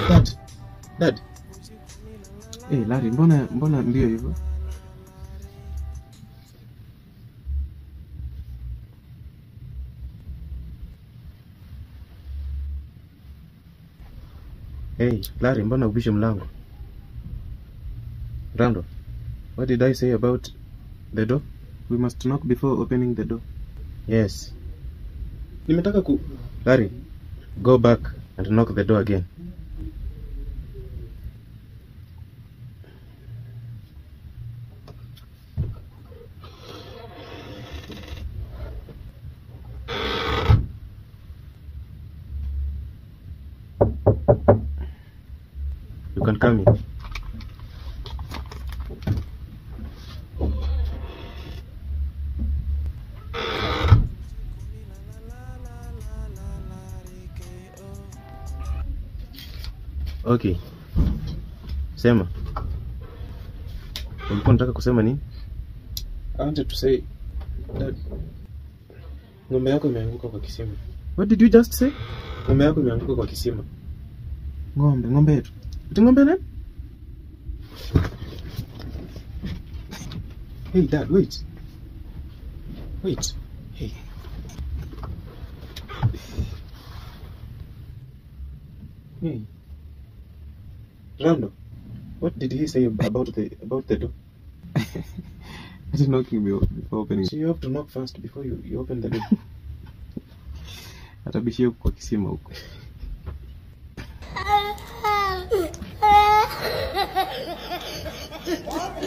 Dad. Hey, Larry, mbona mbio hivyo? Hey, Larry, mbona ubishe mlango? Rando, what did I say about the door? We must knock before opening the door. Yes. Nimetaka Larry, go back and knock the door again. You can come in. Okay. Sema. Ulikuwa unataka kusema nini? I wanted to say that ng'ombe yako imeanguka kwa kisima. What did you just say? Ng'ombe yako imeanguka kwa kisima. Ng'ombe yetu. Ati ng'ombe nani? Hey Dad, wait. Hey. Hey. Rando, what did he say about the door? I didn't knock before opening. So you have to knock first before you open the door. Atabishia kwa kisima huko. What?